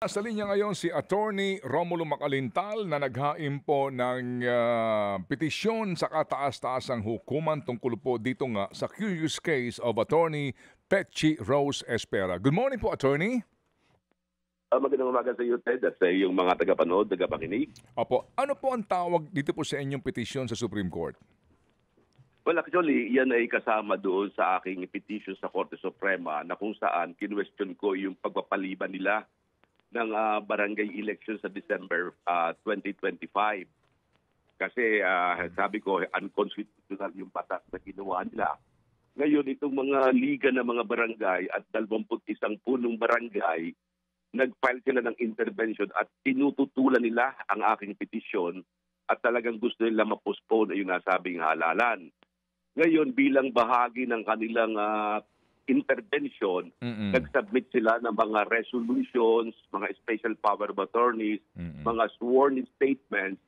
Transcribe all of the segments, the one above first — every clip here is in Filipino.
Sa linya ngayon si Attorney Romulo Macalintal na naghain po ng petisyon sa kataas-taasang hukuman tungkol po dito nga sa curious case of Attorney Petchy Rose Espera. Good morning po, Attorney. Magandang umaga sa iyo, Ted, at sa iyong mga tagapanood, tagapakinig. Opo, ano po ang tawag dito po sa inyong petisyon sa Supreme Court? Well, actually, yan ay kasama doon sa aking petition sa Korte Suprema na kung saan kinwestiyon ko yung pagpapaliban nila ng barangay election sa December 2025. Kasi sabi ko, unconstitutional yung batas na ginawa nila. Ngayon, itong mga liga ng mga barangay at 21 punong barangay, nag-file sila ng intervention at tinututulan nila ang aking petisyon at talagang gusto nila ma-postpone yung nasabing halalan. Ngayon, bilang bahagi ng kanilang intervention, nag-submit sila ng mga resolutions, mga special power of attorneys, mga sworn statements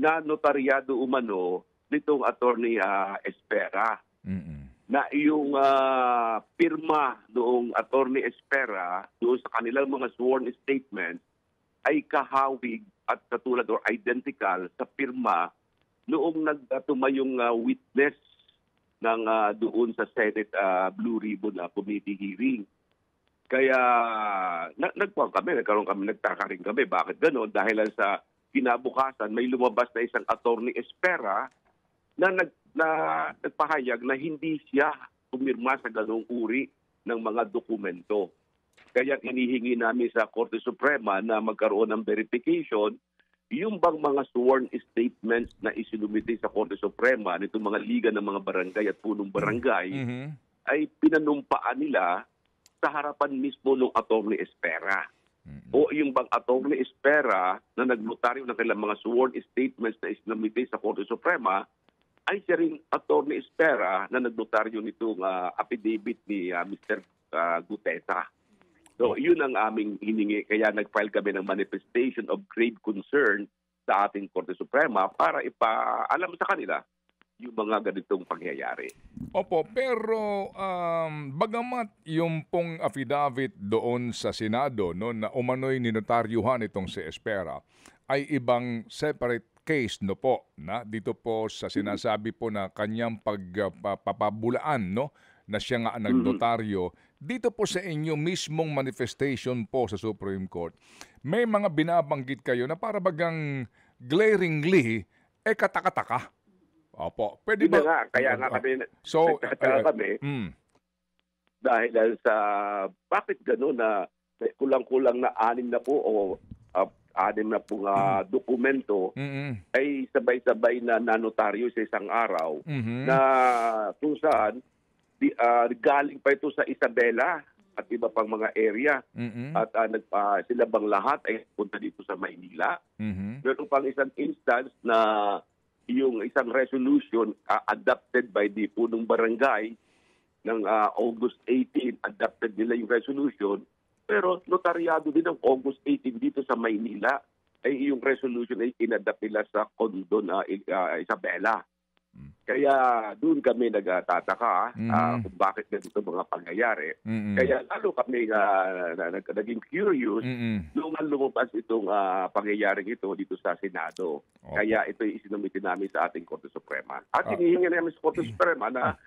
na notaryado umano nitong Attorney Espera. Na yung pirma noong Attorney Espera doon sa kanilang mga sworn statements ay kahawig at katulad or identical sa pirma noong nagtumayong witness ng doon sa Senate Blue Ribbon Committee hearing. Kaya nagkaroon kami, nagtaka rin kami. Bakit gano'n? Dahil sa kinabukasan, may lumabas na isang Attorney Espera na nagpahayag na hindi siya pumirma sa ganung uri ng mga dokumento. Kaya inihingi namin sa Korte Suprema na magkaroon ng verification yung bang mga sworn statements na isinumite sa Korte Suprema nitong mga liga ng mga barangay at punong barangay ay pinanumpaan nila sa harapan mismo ng Attorney Espera. O yung bang Attorney Espera na nagnotaryo ng kailang mga sworn statements na isinumite sa Korte Suprema ay siya rin Attorney Espera na nagnotaryo nitong affidavit ni Mr. Gutesa. So, yun ang aming hiningi. Kaya nag-file kami ng manifestation of grave concern sa ating Korte Suprema para ipaalam sa kanila yung mga ganitong pangyayari. Opo, pero bagamat yung pong affidavit doon sa Senado no, na umano'y ninotaryuhan itong si Espera ay ibang separate case no po na dito po sa sinasabi po na kanyang pagpapabulaan no na siya nga nagnotaryo dito po sa inyo mismong manifestation po sa Supreme Court. May mga binabanggit kayo na para bagang glaringly katakataka. Opo, pwede ba? Nga, kaya nga kami kami dahil sa bakit gano'n na kulang-kulang na 6 na po o 6 na pong dokumento ay sabay-sabay na nanotaryo sa isang araw na kung saan galing pa ito sa Isabela at iba pang mga area at sila bang lahat ay punta dito sa Maynila. Meron pang isang instance na yung isang resolution adopted by the punong barangay ng August 18, adopted nila yung resolution, pero notaryado din ng August 18 dito sa Maynila ay yung resolution ay inadapt nila sa condo na Isabela. Kaya doon kami nagtataka kung bakit ganito mga pangyayari. Kaya lalo kami naging curious nung lumabas itong pangyayaring ito dito sa Senado. Kaya ito isinumite namin sa ating Korte Suprema. At hinihingi namin sa Korte Suprema na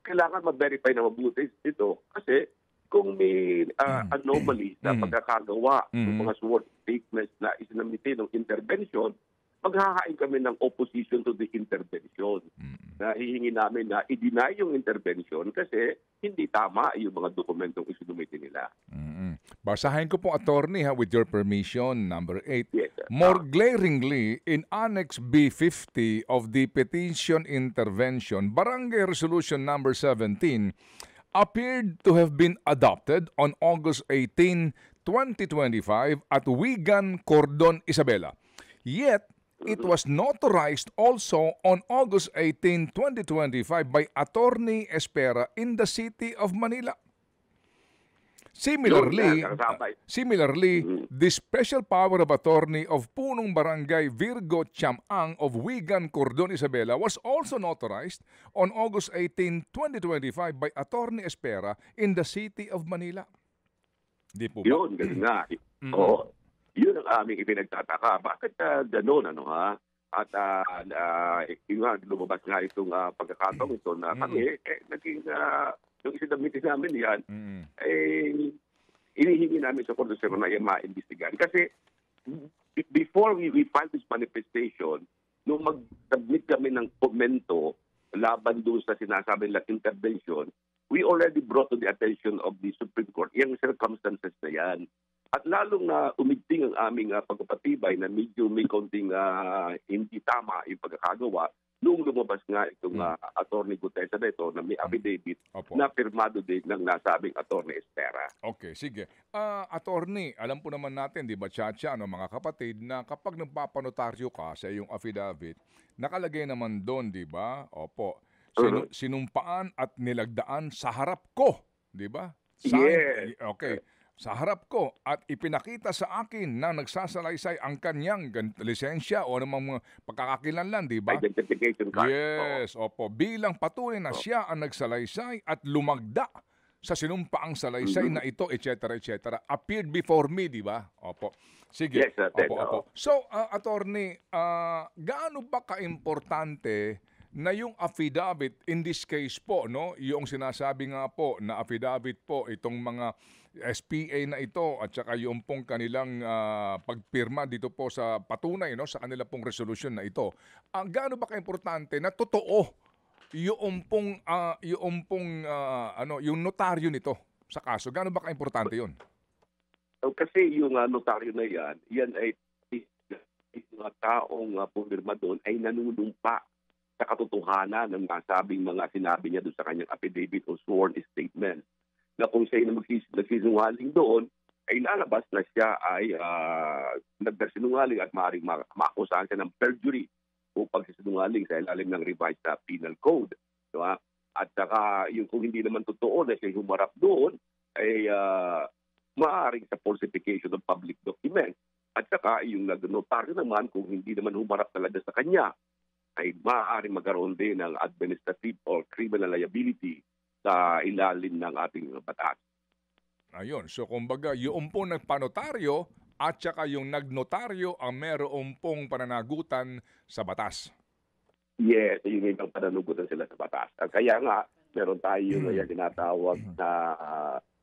kailangan ma-verify na mabuti ito kasi kung may anomaly na pagkakagawa ng mga sworn statements na isinumite ng intervention, maghahain kami ng opposition to the intervention. Na hihingi namin na i-deny yung intervention kasi hindi tama yung mga dokumentong isinumite nila. Basahin ko po, Attorney, with your permission, number 8. Yes, sir. More glaringly, in Annex B50 of the Petition Intervention, Barangay Resolution number 17 appeared to have been adopted on August 18, 2025 at Wigan, Cordon, Isabela. Yet, it was notarized also on August 18, 2025 by Attorney Espera in the city of Manila. Similarly, the special power of attorney of Punong Barangay Virgo Chamang of Wigan, Cordon, Isabela was also notarized on August 18, 2025 by Attorney Espera in the city of Manila. Di po ba? Yun, ganun nga. Oo. Yun ang aming ipinagtataka. Bakit gano'n, ano ha? At yun nga, lumabas nga itong pagkakataong ito na kami, naging, yung isinamitin namin yan, inihingi namin sa Korte Suprema na ma-investigan. Kasi before we filed this manifestation, nung mag-submit kami ng komento laban doon sa sinasabi nilang intervention, we already brought to the attention of the Supreme Court yung circumstances na yan. At lalong na umigting ang aming pagpapatibay na medyo may konting hindi tama yung pagkakagawa nung lumabas nga itong Attorney Gutesa na ito na may affidavit na pirmado din ng nasabing Attorney Espera. Okay, sige. Attorney, alam po naman natin, di ba, Chacha, mga kapatid, na kapag nagpapanotaryo ka sa iyong affidavit, nakalagay naman doon, di ba? Opo. Sinumpaan at nilagdaan sa harap ko, di ba? Yes. Okay. Sa harap ko at ipinakita sa akin na nagsasalaysay ang kanyang lisensya o anumang mga pagkakakilanlan, di ba? Identification card. Yes, opo. Bilang patunay na siya ang nagsalaysay at lumagda sa sinumpaang salaysay na ito, etc., etc. Appeared before me, di ba? Opo. Sige. Yes, opo. So, attorney, gaano ba kaimportante na yung affidavit, in this case po, no, yung sinasabi nga po na affidavit po, itong mga SPA na ito at saka yung pong kanilang pagpirma dito po sa patunay, no, sa kanila pong resolution na ito. Gaano ba kaimportante na totoo yung pong yung notaryo nito sa kaso? Gaano ba kaimportante 'yon? Kasi yung notaryo na yan ay mga taong pumirma doon ay nanunumpa sa katotohanan ng nasabing mga sinabi niya doon sa kanyang affidavit o sworn statement. Na kung siya na nagsisinungaling doon, ay lalabas na siya ay nagsinungaling at maaaring maakusahan siya ng perjury o pagsisinungaling sa ilalim ng revised penal code. Diba? At saka yung kung hindi naman totoo na siya humarap doon, ay maaaring sa falsification of public documents. At saka yung nag-notaryo naman, kung hindi naman humarap talaga sa kanya, ay maaaring magkaroon din ng administrative or criminal liability sa ilalim ng ating batas. Ayun. So, kumbaga, yung pong nagpanotaryo at saka yung nagnotaryo ang meron pong pananagutan sa batas. Yes, yung ibang pananagutan sila sa batas. Kaya nga, meron tayo yung tinatawag na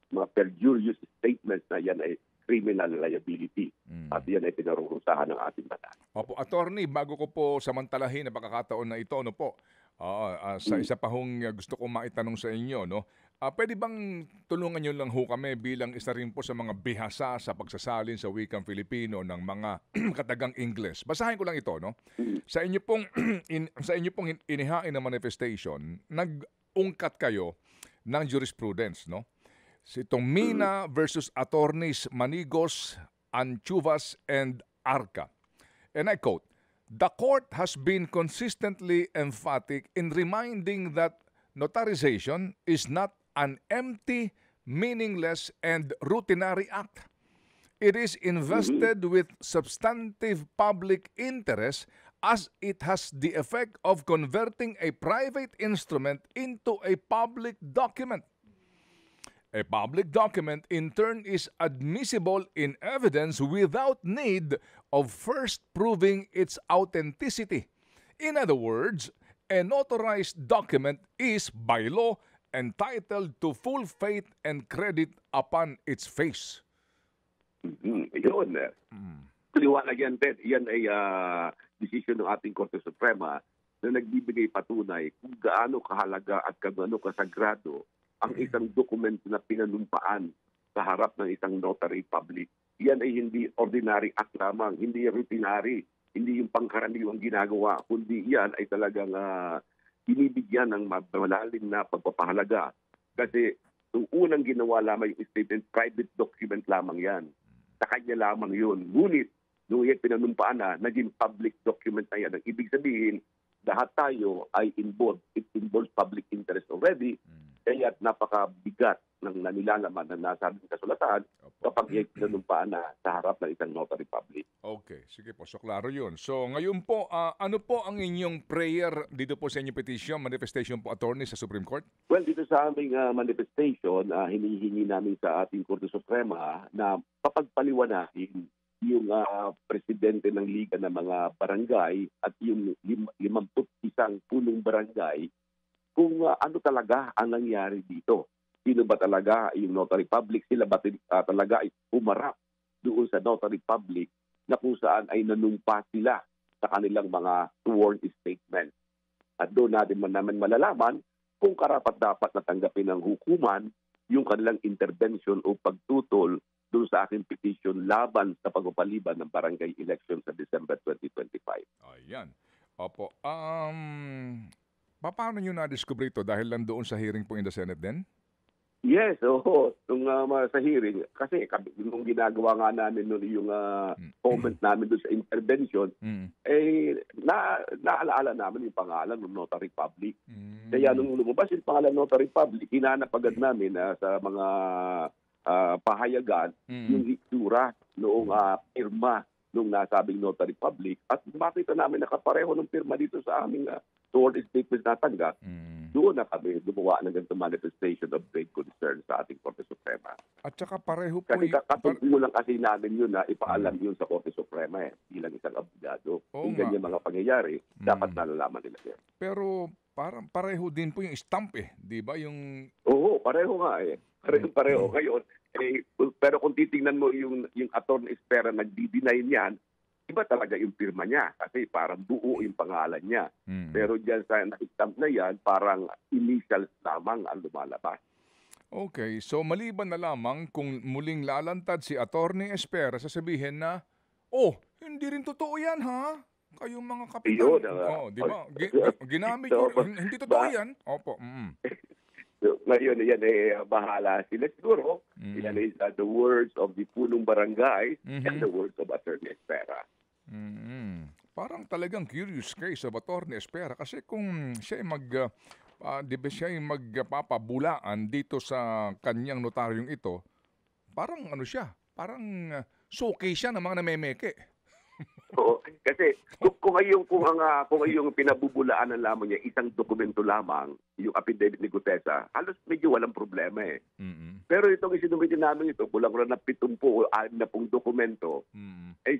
mga perjurious statements na yan ay criminal liability. At yan ay pinarurusahan ng ating batas. Opo, attorney, bago ko po samantalahin ang pagkakataon na ito, ano po, sa isa pa hong gusto kong maitanong sa inyo, no? Pwede bang tulungan nyo lang ho kami bilang isa rin po sa mga bihasa sa pagsasalin sa wikang Filipino ng mga katagang Ingles? Basahin ko lang ito, no? Sa inyo pong inihain na manifestation, nag-ungkat kayo ng jurisprudence, no? Itong Mina versus Attorneys Manigos, Anchuvas, and Arca. And I quote, "The court has been consistently emphatic in reminding that notarization is not an empty, meaningless, and routinary act. It is invested with substantive public interest as it has the effect of converting a private instrument into a public document. A public document, in turn, is admissible in evidence without need of first proving its authenticity. In other words, a notarized document is, by law, entitled to full faith and credit upon its face." Yun. Liwanag yan, Ted. Yan ay decision ng ating Korte Suprema na nagbibigay patunay kung gaano kahalaga at gaano kasagrado ang isang dokumento na pinanumpaan sa harap ng isang notary public. Yan ay hindi ordinary act lamang, hindi routinary, hindi yung pangkaraniwang ginagawa, kundi yan ay talagang binibigyan ng malalim na pagpapahalaga. Kasi yung unang ginawa lamang yung statement, private document lamang yan. Sa kanya lamang yun. Ngunit, nung yan pinanumpaan na, naging public document na yan. Ang ibig sabihin, lahat tayo ay involved. It involves public interest already. Kaya napakabigat ng nanilalaman na nasabing kasulatan kapag yan pinanumpaan na sa harap ng isang notary public. Okay, sige po. So, klaro yun. So, ngayon po, ano po ang inyong prayer dito po sa inyong petition, manifestation po, attorney sa Supreme Court? Well, dito sa aming manifestation, hinihingi namin sa ating Korte Suprema na papagpaliwanahin yung presidente ng Liga ng mga Barangay at yung 51 punong barangay kung ano talaga ang nangyari dito. Sino ba talaga yung notary public? Sila ba talaga ay umarap doon sa notary public na kung saan ay nanumpa sila sa kanilang mga sworn statement. At doon natin namin malalaman kung karapat-dapat na tanggapin ng hukuman yung kanilang intervention o pagtutol doon sa aking petition laban sa pagpapaliban ng barangay election sa December 2025. Ayan. Opo. Paano nyo na-discover ito? Dahil lang doon sa hearing po in the Senate din? Yes, oo. Nung sa hearing, kasi nung ginagawa nga namin nun yung comment namin doon sa intervention, naalaala namin yung pangalan ng Notary Public. Kaya nung lumabas yung pangalan ng Notary Public, hinanap agad namin sa mga pahayagan yung itsura noong pirma nung nasabing Notary Public at makita namin nakapareho ng pirma dito sa aming sworn statement na tanggap. Doon na kami gumawa ng ganitong manifestation of great concern sa ating Korte Suprema. At saka pareho po... Kasi katungkulan kasi namin yun na ipaalam yun sa Korte Suprema bilang isang abogado. Kung ganyan mga pangyayari, dapat nalalaman nila yan. Pero parang pareho din po yung stamp di ba? Yung... Oo, pareho nga Pareho. Ngayon, pero kung titingnan mo yung Atty. Espera nagdi-deny niyan, iba talaga yung pirma niya kasi parang buo yung pangalan niya. Pero diyan sa na-stamp na yan, parang initials lamang ang lumalabas. Okay, so maliban na lamang kung muling lalantad si Atty. Espera, sasabihin na, hindi rin totoo yan ha? Kayong mga kapitan. Di ba? Ginamit ko, hindi totoo yan. Opo. So, ngayon, yan bahala sila siguro. Yan is the words of the punong barangay and the words of Atty. Espera. Parang talagang curious case of Atty. Espera kasi kung siya ay magpapabulaan dito sa kanyang notaryong ito, parang parang showcase siya ng mga namemeke. Oo, kasi kung yung pinabubulaan ng lamang niya isang dokumento lamang, yung affidavit ni Gutesa, halos medyo walang problema Pero itong isinumitin namin ito, kulang-kulang na 70 o 60 dokumento,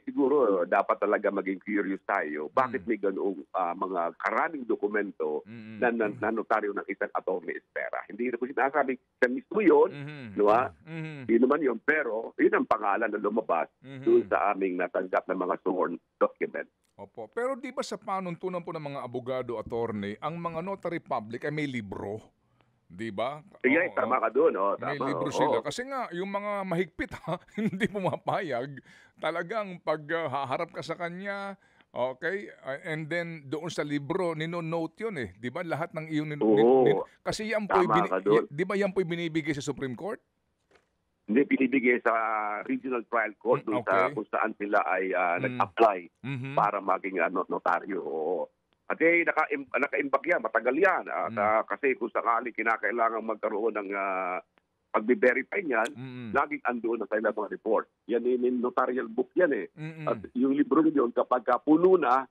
siguro dapat talaga maging curious tayo. Bakit may ganoong mga karaming dokumento na notaryo ng isang Atty. Espera? Hindi na ko sinasabi sa mismo yun, Yun naman yun, pero yun ang pangalan na lumabas doon sa aming natanggap ng mga sworn document. Opo. Pero di ba sa panuntunan po ng mga abogado, attorney, ang mga notary public ay may libro? Di ba? Sige, tama ka doon. May libro sila. Kasi nga, yung mga mahigpit, hindi pumapayag. Talagang pag haharap ka sa kanya, okay, and then doon sa libro, nino-note yun Di ba? Lahat ng iyong... kasi yan po, di ba yan po binibigay sa Supreme Court? Hindi, pinibigay sa Regional Trial Court doon sa kung saan sila ay nag-apply para maging notaryo. At naka-imbak yan, matagal yan. Kasi kung sakali kinakailangan magkaroon ng pag-verify niyan, laging andoon na sa ilang mga report. Yan yung notarial book yan At yung libro yun, kapag puno na,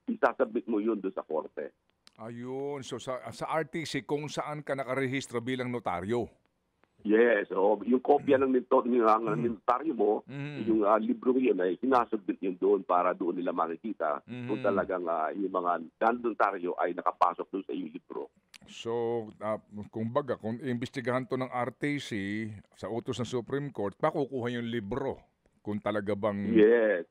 isasubmit mo yun doon sa korte. Ayun. So sa RTC, kung saan ka nakarehistro bilang notaryo? Yes, yung kopya ng notaryo mo, yung libro yun ay sinasubmit yun doon para doon nila makikita kung talagang yung mga notaryo ay nakapasok doon sa yung libro. So, kung iimbestigahan to ng RTC sa utos ng Supreme Court, pakukuha yung libro kung talaga bang... Yes,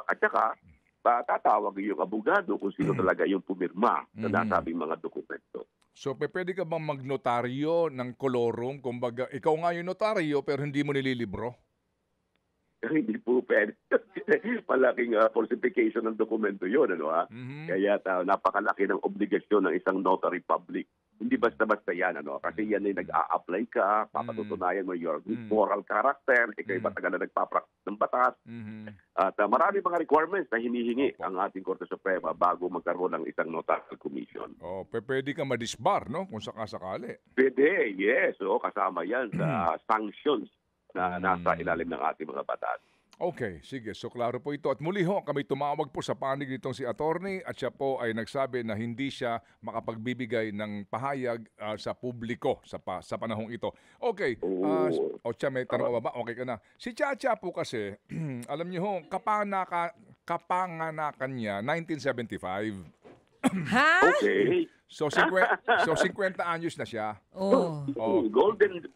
at saka tatawag yung abogado kung sino talaga yung pumirma sa nasabing mga dokumento. So, pwede ka bang magnotaryo ng kolorum? Kumbaga, ikaw nga yung notaryo pero hindi mo nililibro? Hindi po pwede. Malaking falsification ng dokumento yun. Kaya napakalaki ng obligasyon ng isang notary public. Hindi basta-basta yan. Kasi yan ay nag-a-apply ka, papatutunayan mo your moral character, ikay matagal na nagpapraktis ng batas. At marami mga requirements na hinihingi ang ating Korte Suprema bago magkaroon ng isang notarial commission. Pwede ka ma-disbar, kung sakasakali. Pwede, yes. Kasama yan sa sanctions na nasa ilalim ng ating mga batas. Okay, sige. So klaro po ito. At muli ho, kami tumawag po sa panig nitong si attorney at siya po ay nagsabi na hindi siya makapagbibigay ng pahayag sa publiko sa panahong ito. Okay. Ocha, may tanong ka ba? Okay ka na. Si Chacha po kasi, alam niyo ho, kapanganakan niya 1975. Ha? Okay. So 50 anyos na siya. Oh.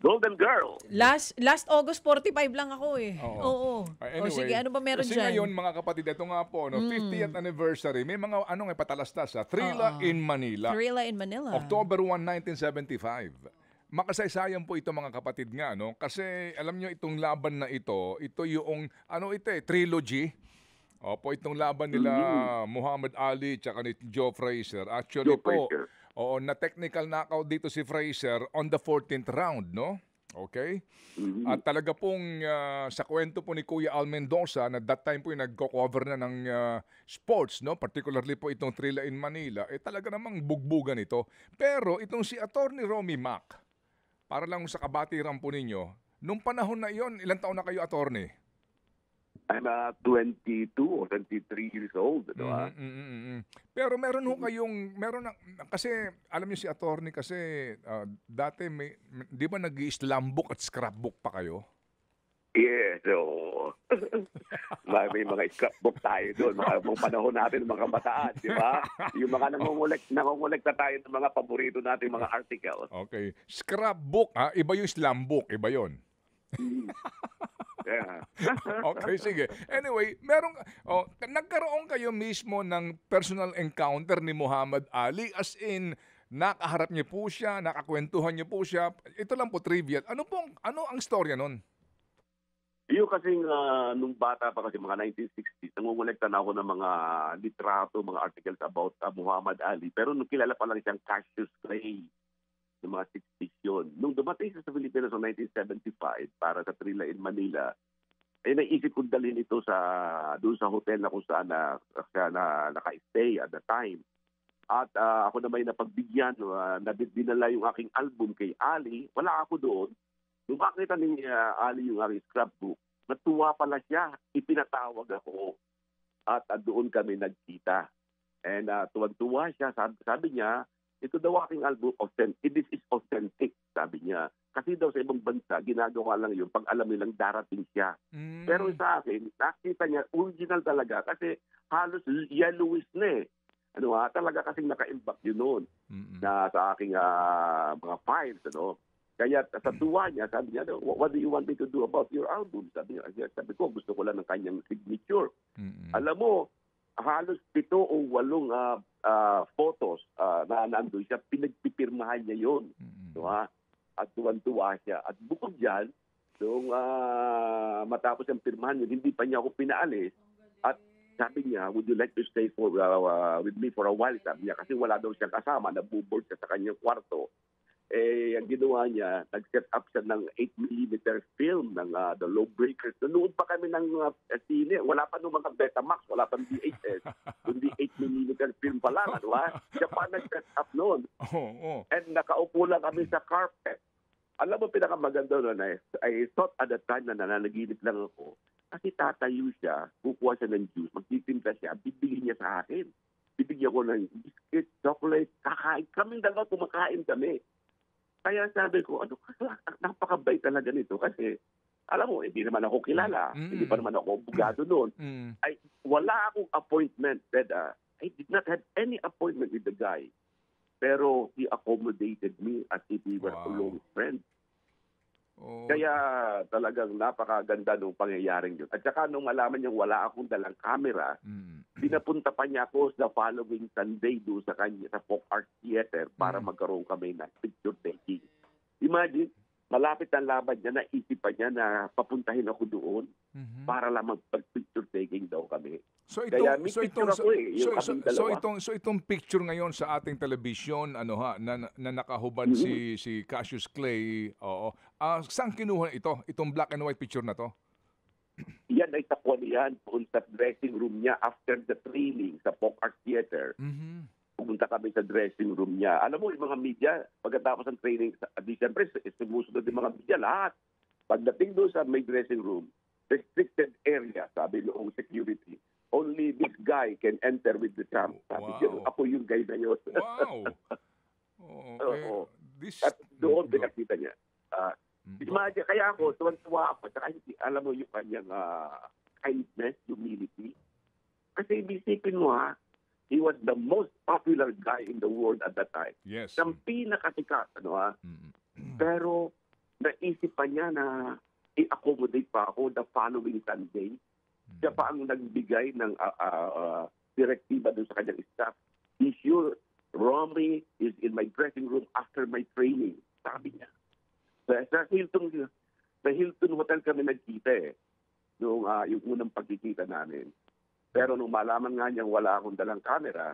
Golden girl. Last August 45 lang ako eh. Oo. Anyway, sige, ano ba meron kasi dyan? ngayon mga kapatid, ito nga po, 50th anniversary, may mga patalastas sa Trilla in Manila. Trilla in Manila. October 1, 1975. Makasaysayan po ito mga kapatid nga, no? Kasi alam nyo itong laban na ito yung, trilogy. Opo, itong laban nila Muhammad Ali tsaka ni Joe Frazier. Actually na technical knockout dito si Frazier on the 14th round, no? Okay? At talaga pong sa kwento po ni Kuya Al Mendoza na that time po yung nagko-cover na ng sports, no? Particularly po itong Trilla in Manila, talaga namang bugbugan ito. Pero itong si Attorney Romy Mac, para lang sa kabatiran po ninyo, nung panahon na iyon, ilang taon na kayo, Attorney? I'm 22 or 23 years old. Pero meron ho kayong, kasi alam niyo si attorney kasi dati di ba nag-i-slam book at scrapbook pa kayo? Yes, so may mga scrapbook tayo doon, mga panahon natin, mga kabataan, di ba? Yung mga nangongolekta tayo ng mga paborito natin, mga articles. Okay. Scrapbook, iba yung slam book, iba yun. Yeah. Okay, sige. Anyway, nagkaroon kayo mismo ng personal encounter ni Muhammad Ali as in nakaharap niyo po siya, nakakwentuhan niyo po siya. Ito lang po trivia. Ano ang storya nun? Yung kasing nung bata pa kasi mga 1960s, nangungulekta na ako ng mga litrato, mga articles about Muhammad Ali. Pero nung kilala pa lang siyang Cassius Clay, yung mga 60s yun. Nung dumating sa Pilipinas noong 1975 para sa Trilla in Manila, naisip kong dalhin ito doon sa hotel na kung saan na naka-stay at the time. At ako na may napagbigyan, dinala yung aking album kay Ali. Wala ako doon. Nung makita ni Ali yung aking scrapbook, natuwa pala siya. Ipinatawag ako. At doon kami nagkita. And tuwag-tuwa siya. Sabi niya, ito daw aking album, this is authentic, sabi niya. Kasi daw sa ibang bansa, ginagawa lang yun pag alam nilang darating siya. Pero sa akin, nakita niya, original talaga kasi halos yellowish na eh. Talaga kasing naka-imbak yun noon na sa aking mga files. Kaya sa tuwa niya, sabi niya, what do you want me to do about your album? Sabi ko, gusto ko lang ng kanyang signature. Alam mo, halos 7 o 8 photos na nandun siya, pinagpipirmahan niya yun. At tuwan-tuwa siya. At bukod dyan, nung matapos ang pirmahan yun, hindi pa niya ako pinaalis. At sabi niya, would you like to stay with me for a while? Sabi niya, kasi wala daw siyang kasama, nabuboard siya sa kanyang kwarto. Ang ginawa niya, nag-set up siya ng 8mm film ng The Lawbreakers. Noon pa kami ng sine. Wala pa nung mga Betamax, wala pa VHS. Kundi 8mm film pa lang. Siya pa nag-set up noon. And nakaupo lang kami sa carpet. Alam mo, pinakamaganda noon, I thought at the time na nananaginip lang ako. Kasi tatayo siya, kukuha siya ng juice, magtitimpla siya, bibigyan niya sa akin. Bibigyan ko ng biscuit, chocolate, kakain. Kaming dalawa kumakain kami. Kaya sabi ko, napakabay talaga nito kasi, alam mo, hindi naman ako kilala. Hindi pa naman ako bugado noon. Ay, wala akong appointment. I did not have any appointment with the guy. Pero he accommodated me as if we were a long friend. Kaya talagang napakaganda nung pangyayaring yun. At saka nung malaman niyang wala akong dalang camera, pinapunta pa niya ako sa following Sunday doon sa kanya sa Folk Art Theater para magkaroon kami ng picture taking. Imagine, malapit ang laban niya, naisip pa niya na papuntahin ako doon para lang mag-picture taking daw kami. So itong picture ngayon sa ating television na nakahubad si Cassius Clay, saan kinuha ito? Itong black and white picture na to? Yan ay takuan yan doon sa dressing room niya after the training sa Folk Art Theater. Pumunta kami sa dressing room niya. Alam mo, yung mga media, pagkatapos ng training, siyempre, sumusunod yung mga media, lahat. Pagdating doon sa may dressing room, restricted area, sabi noong security. Only this guy can enter with the tram. Sabi niya, ako yung guy na yun. Wow. Okay. At doon pinakita niya. Imagine, kaya ako, tuwan-tuwa ako. Saka alam mo yung kanyang kindness, humility. Kasi isipin mo he was the most popular guy in the world at that time. Yes. Siyang pinakasikat, Pero naisip pa niya na i-accommodate pa ako the following Sunday. Siya pa ang nagbigay ng direktiba doon sa kanyang staff. Be sure Romy is in my dressing room after my training, sabi niya. Sa Hilton Hotel kami nagkita yung unang pagkikita namin. Pero nung malaman nga niyang wala akong dalang camera,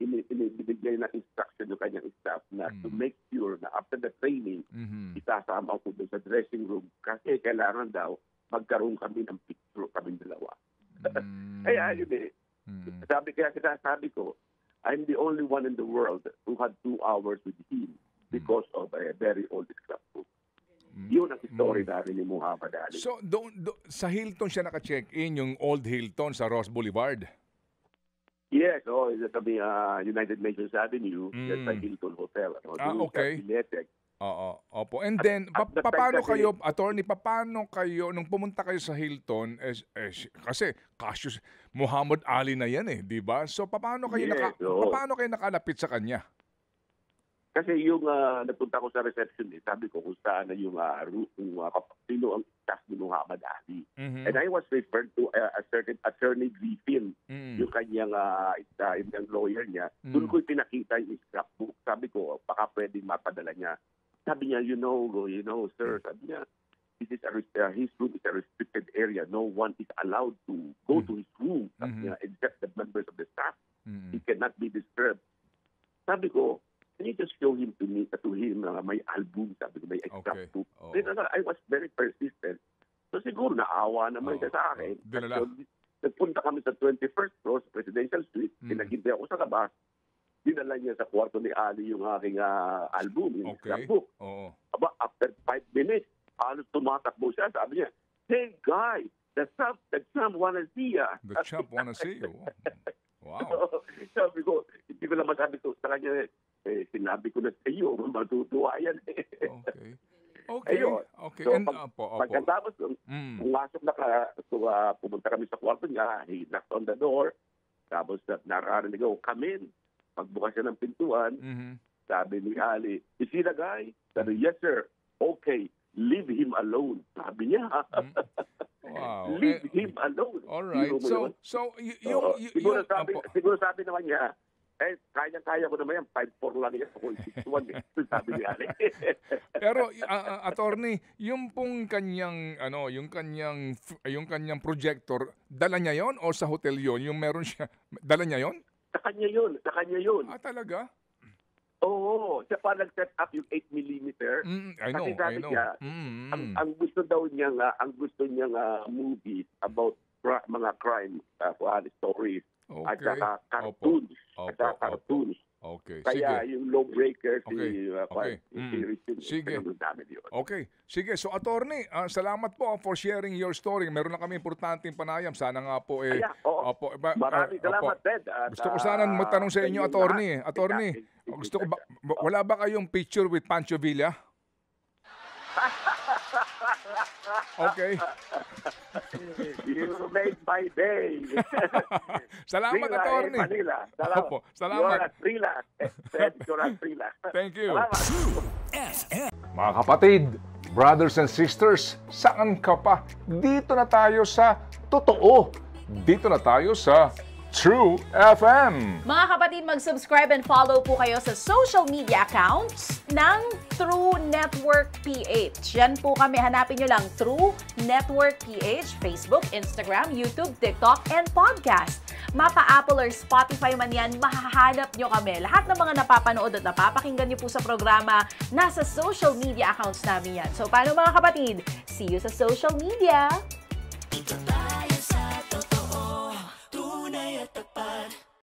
binigay na instruction yung kanyang staff na to make sure na after the training, isasama ko doon sa dressing room kasi kailangan daw magkaroon kami ng picture kaming dalawa. Kaya yun sabi ko, I'm the only one in the world who had 2 hours with him because of a very old scrapbook. Yun ang story namin ni Muhammad Ali. So, sa Hilton siya naka-check-in, yung old Hilton sa Ross Boulevard? Yes, it's sa United Nations Avenue, sa Hilton Hotel. Okay. Opo. And then, paano kayo, attorney, paano kayo, nung pumunta kayo sa Hilton, kasi Cassius Muhammad Ali na yan di ba? So, paano kayo nakalapit sa kanya? Kasi yung nagpunta ko sa reception, sabi ko kung saan na yung sino ang cast ni Muhammad Ali. And I was referred to a certain attorney Griffin, yung kanyang lawyer niya. Doon ko pinakita yung scrapbook. Sabi ko, baka pwedeng mapadala niya. Sabi niya, you know, sir, sabi niya, his room is a restricted area. No one is allowed to go to his room. Sabi niya, except the members of the staff. He cannot be disturbed. Sabi ko, can you just show him to him may album, sabi ko, may scrapbook. Then I was very persistent. So siguro naawa naman siya sa akin. Nagpunta kami sa 21st floor, sa Presidential Suite. Pinagintay ako sa labas. Dinala niya sa kwarto ni Ali yung aking album, yung scrapbook. Aba, after 5 minutes, halos tumatakbo siya. Sabi niya, hey guy, the chump wanna see ya. The chump wanna see you. Wow. Sabi ko, hindi ko naman sabi ko sa kanya, sinabi ko na sa iyo, matutuwa yan. Okay. So, pagkatapos, pumasok pumunta kami sa kwarto niya, he knocked on the door, tapos nakarinig ako, come in. Pagbukas siya ng pintuan, sabi ni Ali, is he the guy? Sabi, yes sir. Okay, leave him alone. Sabi niya. Wow. Leave him alone. All right. Siguro sabi naman niya, kaya-kaya ko naman yan. 5'4 lang yan. Ako 6'1. Sabi ni Ali. Pero, attorney, yung pong kanyang, yung kanyang projector, dala niya yon o sa hotel yon? Yung meron siya, dala niya yon? Sa kanya yun. Talaga? Oo. Siya pa nag-set up yung 8mm. I know. Niya, ang gusto daw niyang, movies about mga crime stories. Okay. At saka cartoons. Okay. Kaya sige. yung Lawbreaker, Sige. Sige. So, attorney, salamat po for sharing your story. Meron na kami importanteng panayam. Sana nga po maraming salamat, Ted. Gusto ko sana magtanong sa inyo, attorney. Attorney, wala ba kayong picture with Pancho Villa? Okay. You made my day. Salamat, attorney. Salamat. Thank you. Mga kapatid, brothers and sisters, saan ka pa? Dito na tayo sa totoo. Dito na tayo sa True FM. Mga kapatid, mag-subscribe and follow po kayo sa social media accounts ng True Network PH. Yan po kami. Hanapin nyo lang True Network PH, Facebook, Instagram, YouTube, TikTok, and podcast. Mapa Apple or Spotify man yan, mahahanap nyo kami. Lahat ng mga napapanood at napapakinggan nyo po sa programa, nasa social media accounts namin yan. So, paano mga kapatid? See you sa social media!